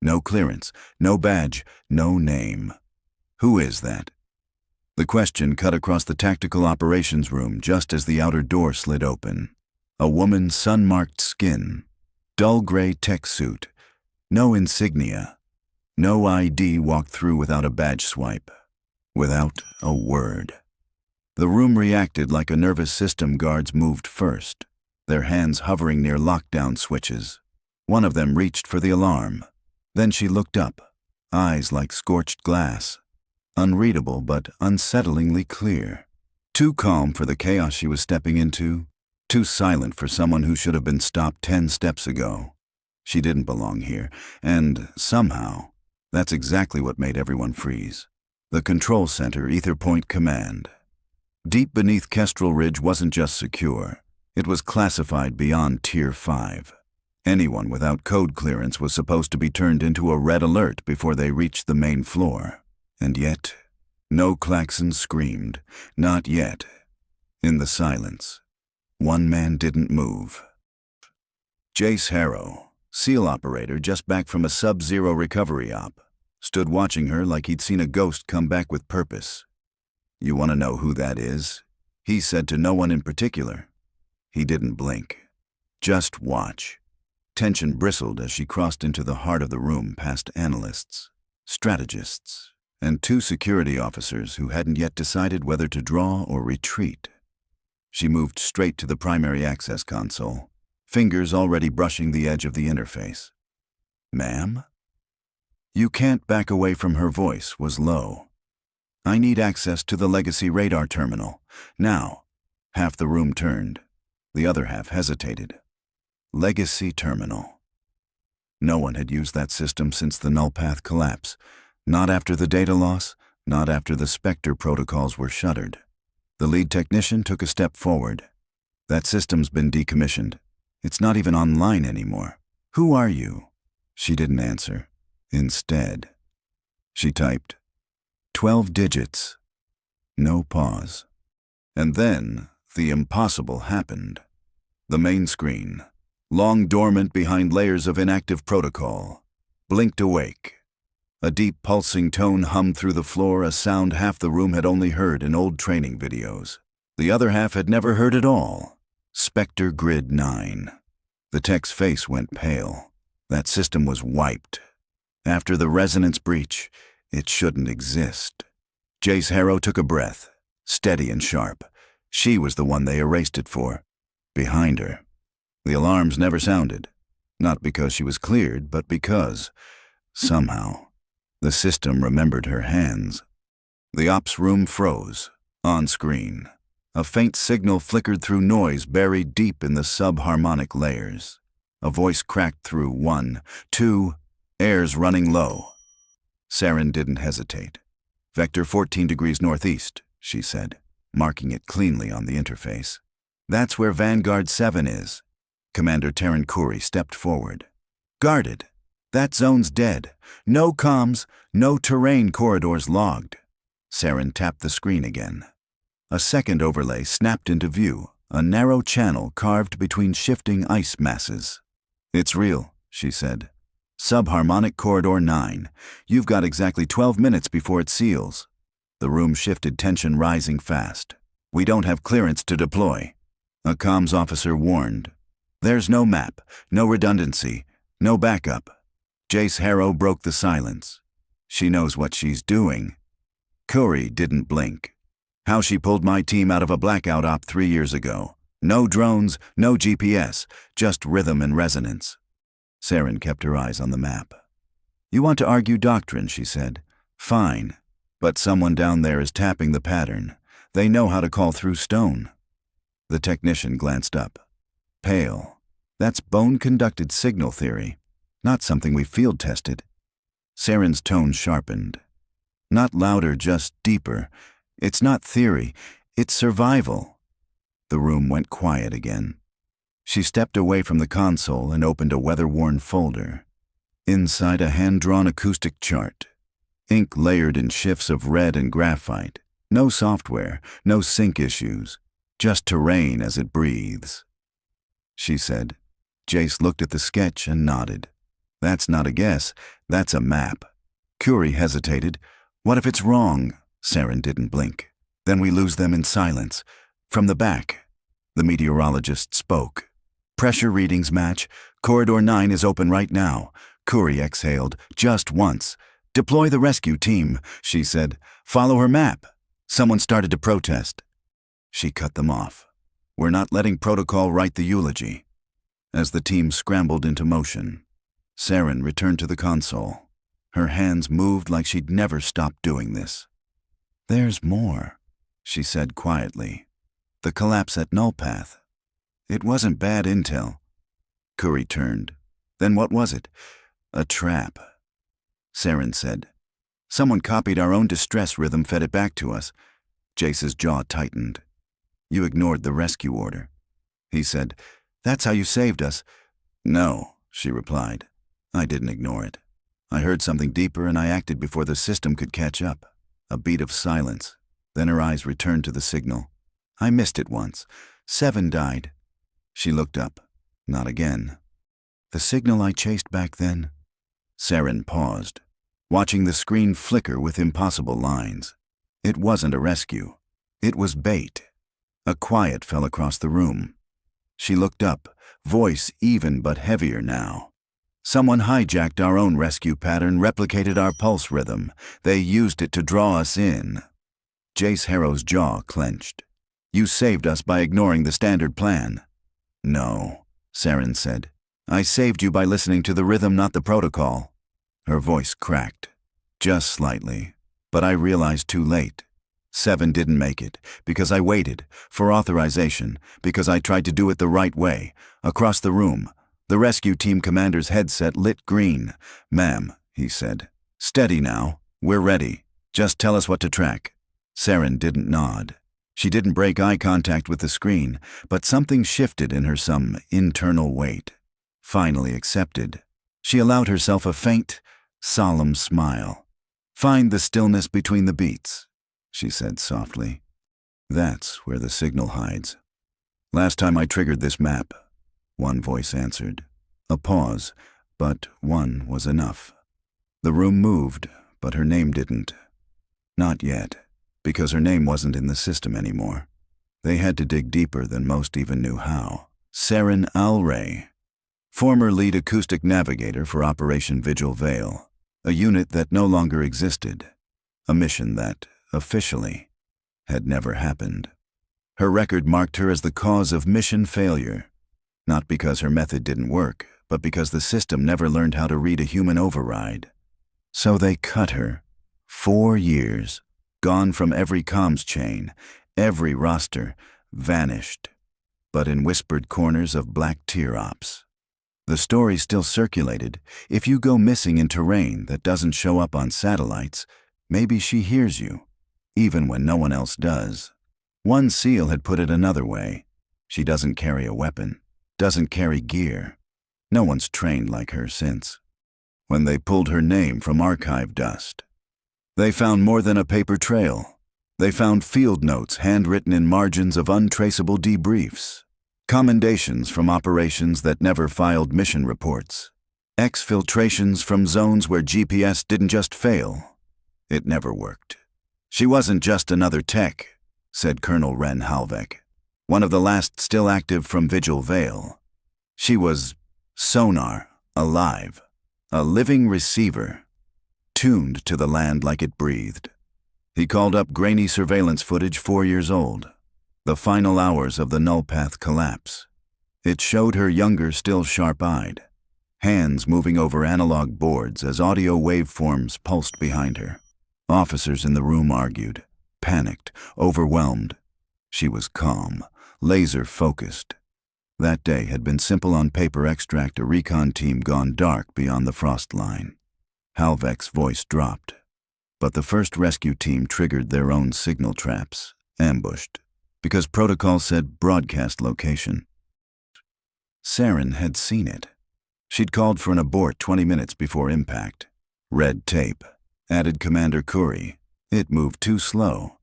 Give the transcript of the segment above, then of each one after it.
No clearance, no badge, no name. Who is that? The question cut across the tactical operations room just as the outer door slid open. A woman's sun-marked skin, dull gray tech suit, no insignia, no ID walked through without a badge swipe, without a word. The room reacted like a nervous system guards moved first, their hands hovering near lockdown switches. One of them reached for the alarm. Then she looked up, eyes like scorched glass, unreadable but unsettlingly clear. Too calm for the chaos she was stepping into, too silent for someone who should have been stopped 10 steps ago. She didn't belong here, and somehow, that's exactly what made everyone freeze. The control center, Ether Point Command. Deep beneath Kestrel Ridge wasn't just secure, it was classified beyond Tier 5. Anyone without code clearance was supposed to be turned into a red alert before they reached the main floor. And yet, no klaxon screamed, not yet. In the silence, one man didn't move. Jace Harrow, SEAL operator just back from a sub-zero recovery op, stood watching her like he'd seen a ghost come back with purpose. "You want to know who that is?" he said to no one in particular. He didn't blink. "Just watch." Tension bristled as she crossed into the heart of the room past analysts, strategists, and 2 security officers who hadn't yet decided whether to draw or retreat. She moved straight to the primary access console, fingers already brushing the edge of the interface. "Ma'am?" "You can't back away from." Her voice was low. "I need access to the legacy radar terminal. Now." Half the room turned. The other half hesitated. Legacy terminal. No one had used that system since the null path collapse. Not after the data loss, not after the Spectre protocols were shuttered. The lead technician took a step forward. "That system's been decommissioned. It's not even online anymore. Who are you?" She didn't answer. Instead, she typed 12 digits. No pause. And then the impossible happened. The main screen, long dormant behind layers of inactive protocol, blinked awake. A deep pulsing tone hummed through the floor, a sound half the room had only heard in old training videos. The other half had never heard at all. Spectre Grid 9. The tech's face went pale. That system was wiped. After the resonance breach, it shouldn't exist. Jace Harrow took a breath, steady and sharp. She was the one they erased it for. Behind her, the alarms never sounded. Not because she was cleared, but because, somehow, the system remembered her hands. The ops room froze, on screen. A faint signal flickered through noise buried deep in the subharmonic layers. A voice cracked through. 1, 2, air's running low. Serin didn't hesitate. "Vector 14 degrees northeast," she said, marking it cleanly on the interface. "That's where Vanguard 7 is." Commander Terran Khoury stepped forward. "Guarded. That zone's dead. No comms, no terrain corridors logged." Serin tapped the screen again. A second overlay snapped into view, a narrow channel carved between shifting ice masses. "It's real," she said. "Subharmonic Corridor 9. You've got exactly 12 minutes before it seals." The room shifted, tension rising fast. "We don't have clearance to deploy," a comms officer warned. "There's no map, no redundancy, no backup." Jace Harrow broke the silence. "She knows what she's doing." Khoury didn't blink. "How she pulled my team out of a blackout op 3 years ago. No drones, no GPS, just rhythm and resonance." Serin kept her eyes on the map. "You want to argue doctrine," she said. "Fine. But someone down there is tapping the pattern. They know how to call through stone." The technician glanced up. "Pale. That's bone-conducted signal theory, not something we field-tested." Serin's tone sharpened. "Not louder, just deeper. It's not theory, it's survival." The room went quiet again. She stepped away from the console and opened a weather-worn folder. Inside, a hand-drawn acoustic chart. Ink layered in shifts of red and graphite. No software, no sync issues. Just terrain as it breathes. She said. Jace looked at the sketch and nodded. That's not a guess, that's a map. Curie hesitated. What if it's wrong? Serin didn't blink. Then we lose them in silence. From the back. The meteorologist spoke. Pressure readings match. Corridor 9 is open right now. Curie exhaled, just once. Deploy the rescue team, she said. Follow her map. Someone started to protest. She cut them off. We're not letting protocol write the eulogy. As the team scrambled into motion, Serin returned to the console. Her hands moved like she'd never stopped doing this. There's more, she said quietly. The collapse at Nullpath. It wasn't bad intel. Curie turned. Then what was it? A trap. Serin said. Someone copied our own distress rhythm, fed it back to us. Jace's jaw tightened. You ignored the rescue order. He said, That's how you saved us. No, she replied. I didn't ignore it. I heard something deeper and I acted before the system could catch up. A beat of silence. Then her eyes returned to the signal. I missed it once. 7 died. She looked up. Not again. The signal I chased back then? Serin paused, watching the screen flicker with impossible lines. It wasn't a rescue. It was bait. A quiet fell across the room. She looked up, voice even but heavier now. Someone hijacked our own rescue pattern, replicated our pulse rhythm. They used it to draw us in. Jace Harrow's jaw clenched. You saved us by ignoring the standard plan. No, Serin said. I saved you by listening to the rhythm, not the protocol. Her voice cracked. Just slightly. But I realized too late. 7 didn't make it, because I waited, for authorization, because I tried to do it the right way. Across the room, the rescue team commander's headset lit green. Ma'am, he said. Steady now. We're ready. Just tell us what to track. Serin didn't nod. She didn't break eye contact with the screen, but something shifted in her, some internal weight. Finally accepted. She allowed herself a faint, solemn smile. Find the stillness between the beats, she said softly. That's where the signal hides. Last time I triggered this map, one voice answered. A pause, but one was enough. The room moved, but her name didn't. Not yet, because her name wasn't in the system anymore. They had to dig deeper than most even knew how. Serin Alrae, former lead acoustic navigator for Operation Vigil Veil, a unit that no longer existed, a mission that, officially, had never happened. Her record marked her as the cause of mission failure, not because her method didn't work, but because the system never learned how to read a human override. So they cut her. 4 years, gone from every comms chain, every roster, vanished, but in whispered corners of black tier ops. The story still circulated. If you go missing in terrain that doesn't show up on satellites, maybe she hears you, even when no one else does. One SEAL had put it another way. She doesn't carry a weapon, doesn't carry gear. No one's trained like her since. When they pulled her name from archive dust, they found more than a paper trail. They found field notes handwritten in margins of untraceable debriefs, commendations from operations that never filed mission reports, exfiltrations from zones where GPS didn't just fail, it never worked. She wasn't just another tech, said Colonel Ren Halvek, one of the last still active from Vigil Veil. She was sonar, alive, a living receiver, tuned to the land like it breathed. He called up grainy surveillance footage 4 years old, the final hours of the Nullpath collapse. It showed her younger, still sharp-eyed, hands moving over analog boards as audio waveforms pulsed behind her. Officers in the room argued, panicked, overwhelmed. She was calm, laser-focused. That day had been simple on paper. Extract a recon team gone dark beyond the frost line. Halvek's voice dropped. But the first rescue team triggered their own signal traps, ambushed, because protocol said broadcast location. Serin had seen it. She'd called for an abort 20 minutes before impact. Red tape, added Commander Curie. It moved too slow.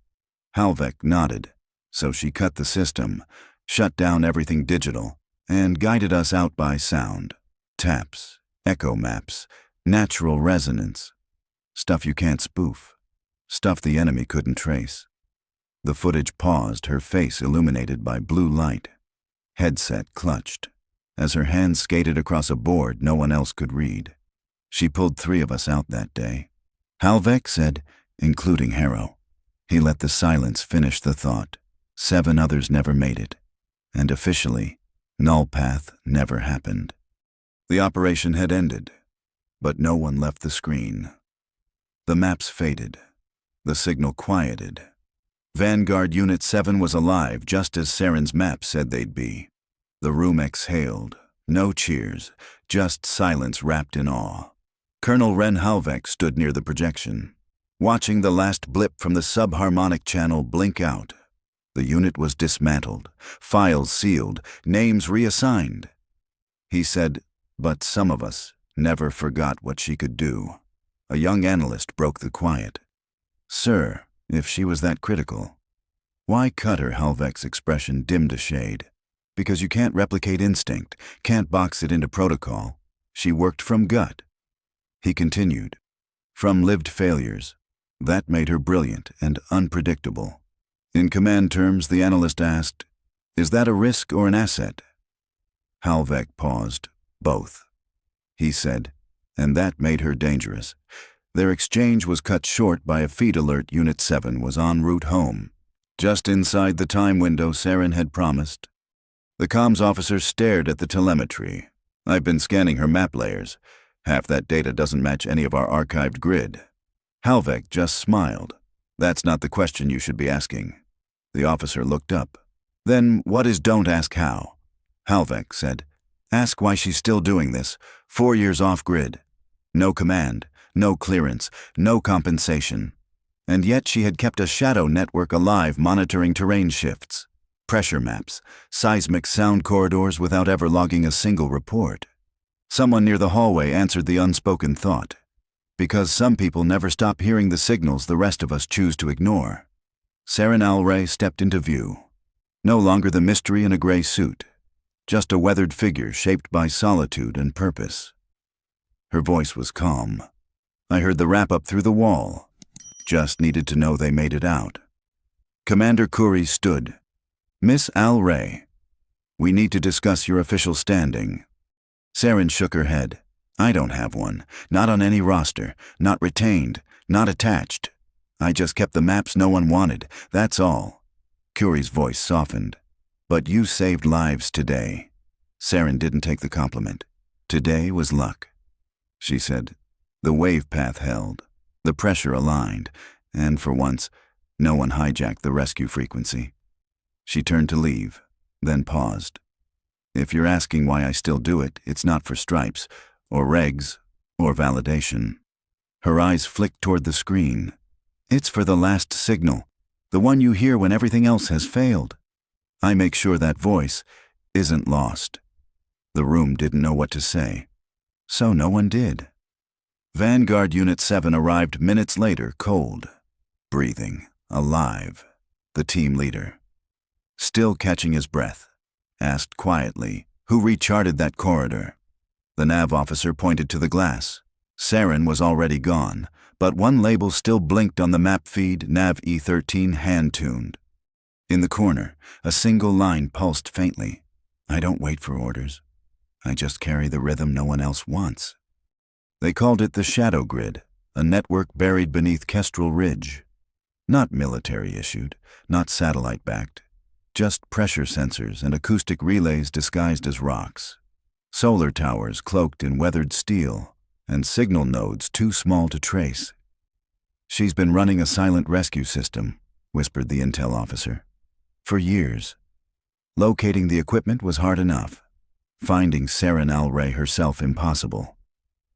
Halvek nodded, so she cut the system, shut down everything digital, and guided us out by sound. Taps, Echo maps, natural resonance, stuff you can't spoof, stuff the enemy couldn't trace. The footage paused, her face illuminated by blue light. Headset clutched. As her hands skated across a board no one else could read. She pulled 3 of us out that day. Halvek said, including Harrow. He let the silence finish the thought. 7 others never made it. And officially, Null Path never happened. The operation had ended, but no one left the screen. The maps faded. The signal quieted. Vanguard Unit 7 was alive just as Serin's map said they'd be. The room exhaled. No cheers, just silence wrapped in awe. Colonel Ren Halvek stood near the projection, watching the last blip from the subharmonic channel blink out. The unit was dismantled, files sealed, names reassigned. He said, "But some of us never forgot what she could do." A young analyst broke the quiet. "Sir, if she was that critical, why cut her?" Halvek's expression dimmed a shade. "Because you can't replicate instinct, can't box it into protocol. She worked from gut." He continued, "From lived failures. That made her brilliant and unpredictable." In command terms, the analyst asked, "Is that a risk or an asset?" Halvek paused. "Both." He said, "And that made her dangerous." Their exchange was cut short by a feed alert. Unit 7 was en route home, just inside the time window Serin had promised. The comms officer stared at the telemetry. "I've been scanning her map layers. Half that data doesn't match any of our archived grid." Halvek just smiled. "That's not the question you should be asking." The officer looked up. "Then what is don't ask how?" Halvek said, "Ask why she's still doing this. 4 years off-grid. No command, no clearance, no compensation. And yet she had kept a shadow network alive monitoring terrain shifts, pressure maps, seismic sound corridors without ever logging a single report." Someone near the hallway answered the unspoken thought. "Because some people never stop hearing the signals the rest of us choose to ignore." Serin Alrae stepped into view. No longer the mystery in a gray suit, just a weathered figure shaped by solitude and purpose. Her voice was calm. "I heard the wrap-up through the wall. Just needed to know they made it out." Commander Khoury stood. "Miss Alrae, we need to discuss your official standing." Serin shook her head. "I don't have one. Not on any roster. Not retained. Not attached. I just kept the maps no one wanted. That's all." Khoury's voice softened. "But you saved lives today." Serin didn't take the compliment. "Today was luck." She said, "The wave path held. The pressure aligned. And for once, no one hijacked the rescue frequency." She turned to leave, then paused. "If you're asking why I still do it, it's not for stripes, or regs, or validation." Her eyes flicked toward the screen. "It's for the last signal, the one you hear when everything else has failed. I make sure that voice isn't lost." The room didn't know what to say, so no one did. Vanguard Unit 7 arrived minutes later, cold, breathing, alive. The team leader, still catching his breath, asked quietly, "Who recharted that corridor?" The nav officer pointed to the glass. Serin was already gone, but one label still blinked on the map feed, Nav E13 hand-tuned. In the corner, a single line pulsed faintly. "I don't wait for orders. I just carry the rhythm no one else wants." They called it the Shadow Grid, a network buried beneath Kestrel Ridge. Not military-issued, not satellite-backed, just pressure sensors and acoustic relays disguised as rocks. Solar towers cloaked in weathered steel, and signal nodes too small to trace. "She's been running a silent rescue system," whispered the intel officer. "For years. Locating the equipment was hard enough. Finding Serin Alrae herself impossible.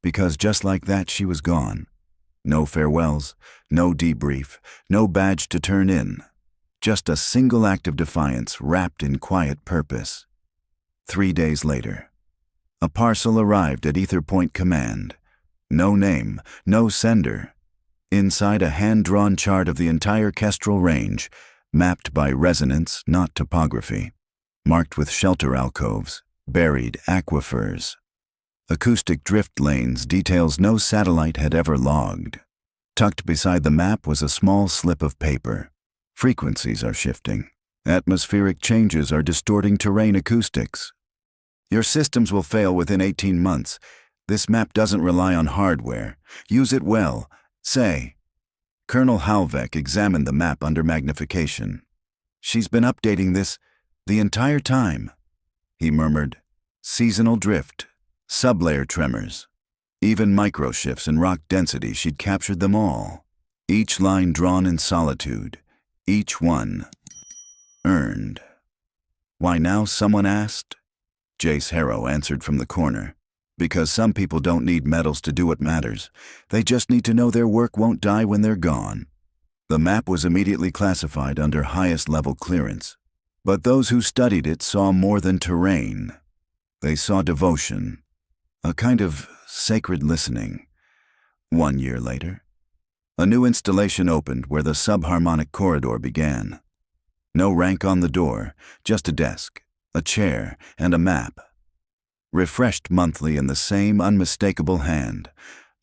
Because just like that she was gone. No farewells, no debrief, no badge to turn in. Just a single act of defiance wrapped in quiet purpose." 3 days later, a parcel arrived at Ether Point Command. No name, no sender. Inside a hand-drawn chart of the entire Kestrel Range, mapped by resonance, not topography. Marked with shelter alcoves, buried aquifers. acoustic drift lanes, details no satellite had ever logged. Tucked beside the map was a small slip of paper. Frequencies are shifting. Atmospheric changes are distorting terrain acoustics. Your systems will fail within 18 months. This map doesn't rely on hardware. Use it well. Say. Colonel Halvek examined the map under magnification. She's been updating this the entire time, he murmured. Seasonal drift, sublayer tremors, even microshifts in rock density, she'd captured them all. Each line drawn in solitude, each one earned. Why now, someone asked. Jace Harrow answered from the corner. Because some people don't need medals to do what matters. They just need to know their work won't die when they're gone. The map was immediately classified under highest level clearance. But those who studied it saw more than terrain. They saw devotion, a kind of sacred listening. 1 year later, a new installation opened where the subharmonic corridor began. No rank on the door, just a desk, a chair, and a map. Refreshed monthly in the same unmistakable hand.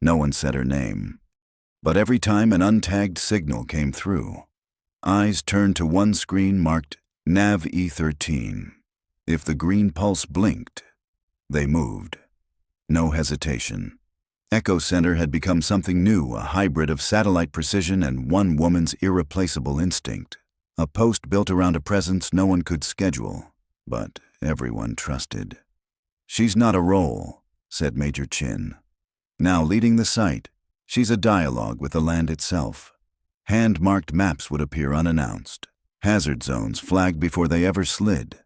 No one said her name. But every time an untagged signal came through, eyes turned to one screen marked Nav E13. If the green pulse blinked, they moved. No hesitation. Echo Center had become something new, a hybrid of satellite precision and one woman's irreplaceable instinct. A post built around a presence no one could schedule, but everyone trusted. She's not a role, said Major Chin. Now leading the site, she's a dialogue with the land itself. Hand-marked maps would appear unannounced. Hazard zones flagged before they ever slid.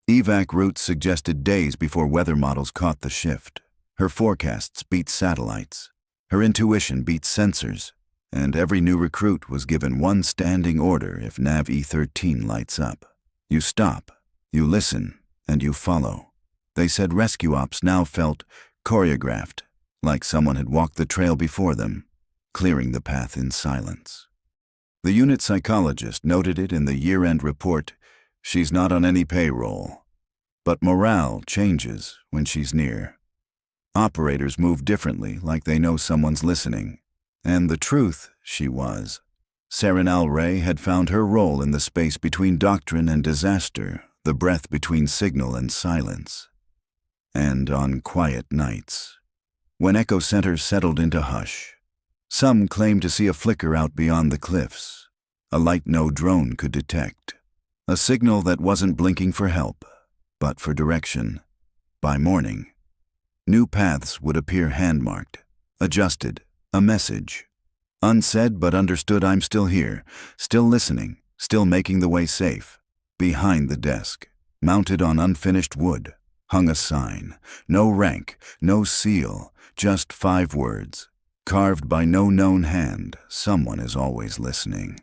Evac routes suggested days before weather models caught the shift. Her forecasts beat satellites. Her intuition beat sensors. And every new recruit was given one standing order if Nav E13 lights up. You stop, you listen, and you follow. They said rescue ops now felt choreographed, like someone had walked the trail before them, clearing the path in silence. The unit psychologist noted it in the year-end report. She's not on any payroll. But morale changes when she's near. Operators move differently, like they know someone's listening. And the truth, she was. Serin Alrae had found her role in the space between doctrine and disaster, the breath between signal and silence. And on quiet nights, when Echo Center settled into hush, some claimed to see a flicker out beyond the cliffs, a light no drone could detect, a signal that wasn't blinking for help, but for direction. By morning, new paths would appear hand-marked, adjusted, a message. Unsaid but understood, I'm still here, still listening, still making the way safe. Behind the desk, mounted on unfinished wood, hung a sign. No rank, no seal, just 5 words. Carved by no known hand, someone is always listening.